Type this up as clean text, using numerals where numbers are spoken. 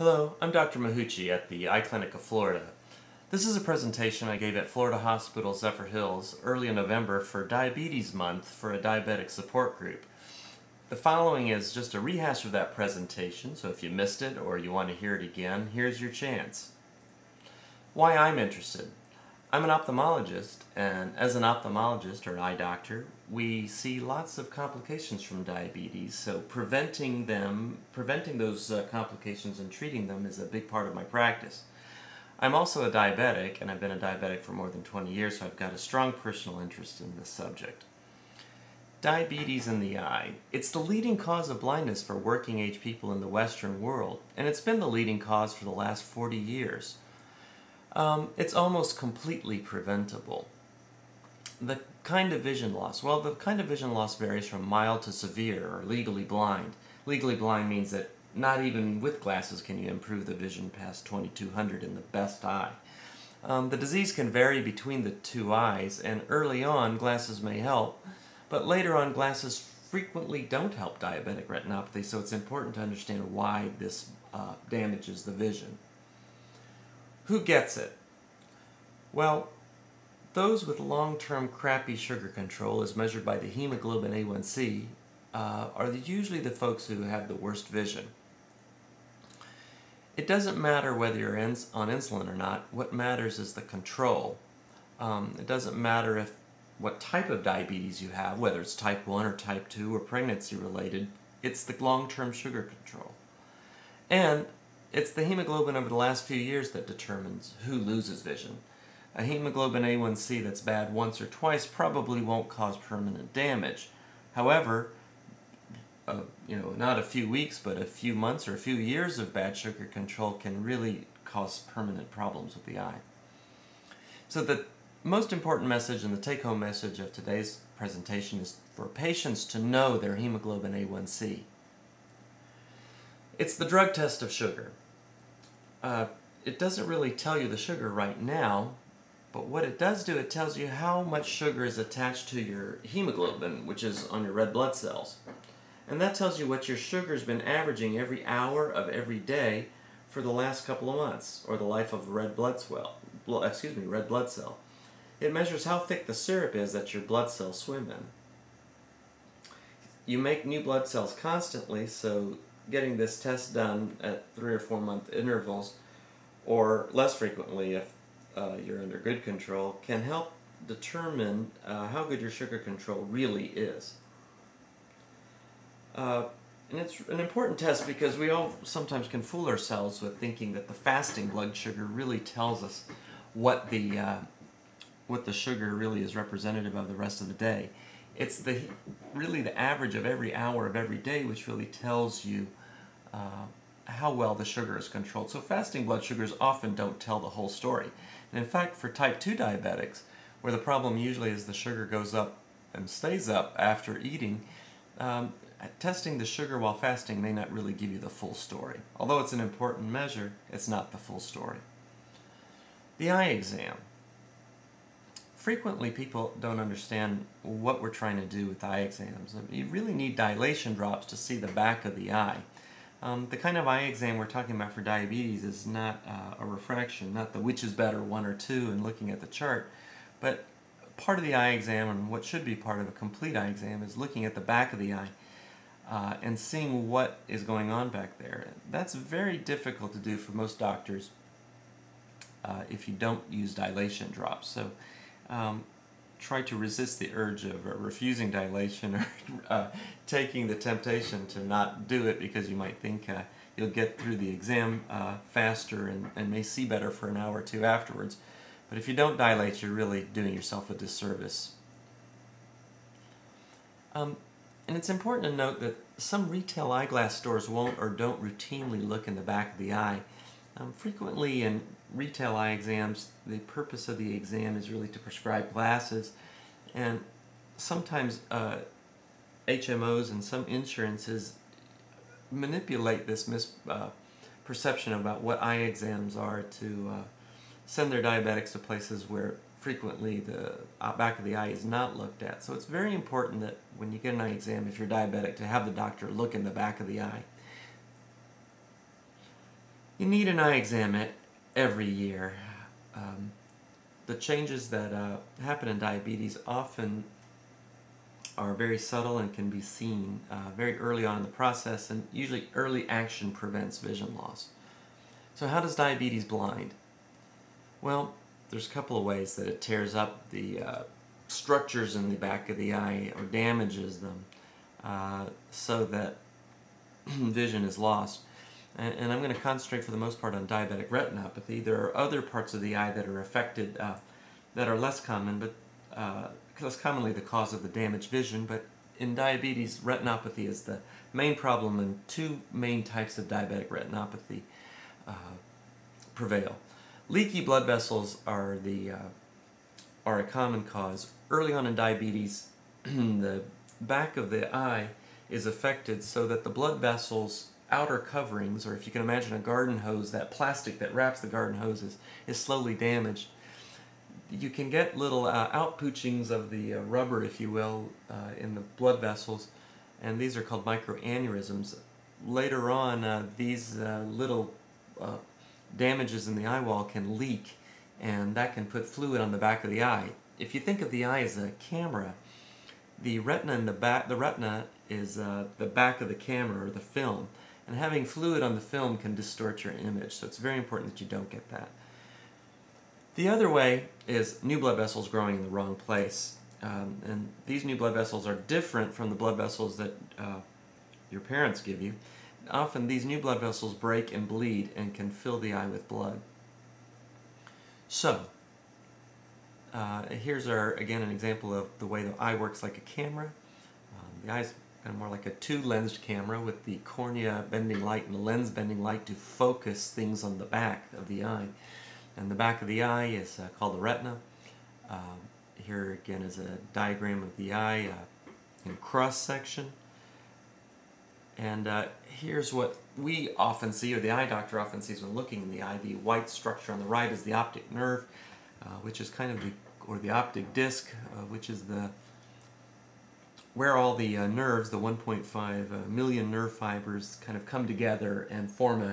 Hello, I'm Dr. Mahootchi at the Eye Clinic of Florida. This is a presentation I gave at Florida Hospital Zephyr Hills early in November for Diabetes Month for a diabetic support group. The following is just a rehash of that presentation, so if you missed it or you want to hear it again, here's your chance. Why I'm interested. I'm an ophthalmologist, and as an ophthalmologist or an eye doctor, we see lots of complications from diabetes, so preventing those complications and treating them is a big part of my practice. I'm also a diabetic, and I've been a diabetic for more than 20 years, so I've got a strong personal interest in this subject. Diabetes in the eye. It's the leading cause of blindness for working age people in the Western world, and it's been the leading cause for the last 40 years. It's almost completely preventable. The kind of vision loss. Well, the kind of vision loss varies from mild to severe or legally blind. Legally blind means that not even with glasses can you improve the vision past 2200 in the best eye. The disease can vary between the two eyes, and early on glasses may help, but later on glasses frequently don't help diabetic retinopathy, so it's important to understand why this damages the vision. Who gets it? Well, those with long-term crappy sugar control, as measured by the hemoglobin A1C, are usually the folks who have the worst vision. It doesn't matter whether you're on insulin or not. What matters is the control. It doesn't matter what type of diabetes you have, whether it's type 1 or type 2 or pregnancy related. It's the long-term sugar control. And it's the hemoglobin over the last few years that determines who loses vision. A hemoglobin A1C that's bad once or twice probably won't cause permanent damage. However, not a few weeks, but a few months or a few years of bad sugar control can really cause permanent problems with the eye. So the most important message and the take-home message of today's presentation is for patients to know their hemoglobin A1C. It's the drug test of sugar. It doesn't really tell you the sugar right now, but what it does do, it tells you how much sugar is attached to your hemoglobin, which is on your red blood cells. And that tells you what your sugar's been averaging every hour of every day for the last couple of months, or the life of a red blood cell. It measures how thick the syrup is that your blood cells swim in. You make new blood cells constantly, so getting this test done at 3 or 4 month intervals, or less frequently if you're under good control, can help determine how good your sugar control really is. And it's an important test because we all sometimes can fool ourselves with thinking that the fasting blood sugar really tells us what the sugar really is representative of the rest of the day. It's really the average of every hour of every day which really tells you how well the sugar is controlled. So fasting blood sugars often don't tell the whole story. And in fact, for type 2 diabetics, where the problem usually is the sugar goes up and stays up after eating, testing the sugar while fasting may not really give you the full story. Although it's an important measure, it's not the full story. The eye exam. Frequently people don't understand what we're trying to do with eye exams. You really need dilation drops to see the back of the eye. The kind of eye exam we're talking about for diabetes is not a refraction, not the which is better, 1 or 2, and looking at the chart, but part of the eye exam, and what should be part of a complete eye exam, is looking at the back of the eye and seeing what is going on back there. That's very difficult to do for most doctors if you don't use dilation drops. So try to resist the urge of refusing dilation or taking the temptation to not do it because you might think you'll get through the exam faster and may see better for an hour or two afterwards. But if you don't dilate, you're really doing yourself a disservice. And it's important to note that some retail eyeglass stores won't or don't routinely look in the back of the eye. Frequently in retail eye exams, the purpose of the exam is really to prescribe glasses, and sometimes HMOs and some insurances manipulate this misperception about what eye exams are to send their diabetics to places where frequently the back of the eye is not looked at. So it's very important that when you get an eye exam, if you're diabetic, to have the doctor look in the back of the eye. You need an eye exam every year. The changes that happen in diabetes often are very subtle and can be seen very early on in the process, and usually early action prevents vision loss. So how does diabetes blind? Well, there's a couple of ways that it tears up the structures in the back of the eye or damages them so that vision is lost. And I'm going to concentrate for the most part on diabetic retinopathy. There are other parts of the eye that are affected that are less common, but less commonly the cause of the damaged vision. But in diabetes, retinopathy is the main problem, and two main types of diabetic retinopathy prevail. Leaky blood vessels are a common cause. Early on in diabetes, the back of the eye is affected so that the blood vessels outer coverings, or if you can imagine a garden hose, that plastic that wraps the garden hose is slowly damaged. You can get little outpoochings of the rubber, if you will, in the blood vessels, and these are called microaneurysms. Later on, these little damages in the eye wall can leak, and that can put fluid on the back of the eye. If you think of the eye as a camera, the retina in the back, the retina is the back of the camera or the film, and having fluid on the film can distort your image, so it's very important that you don't get that. The other way is new blood vessels growing in the wrong place, and these new blood vessels are different from the blood vessels that your parents give you. Often these new blood vessels break and bleed and can fill the eye with blood. So, here's again an example of the way the eye works like a camera. The eye is kind of more like a two-lensed camera with the cornea bending light and the lens bending light to focus things on the back of the eye. And the back of the eye is called the retina. Here again is a diagram of the eye in cross-section. And here's what we often see, or the eye doctor often sees when looking in the eye. The white structure on the right is the optic nerve, which is kind of the optic disc, which is where all the nerves, the 1.5 million nerve fibers, kind of come together and form a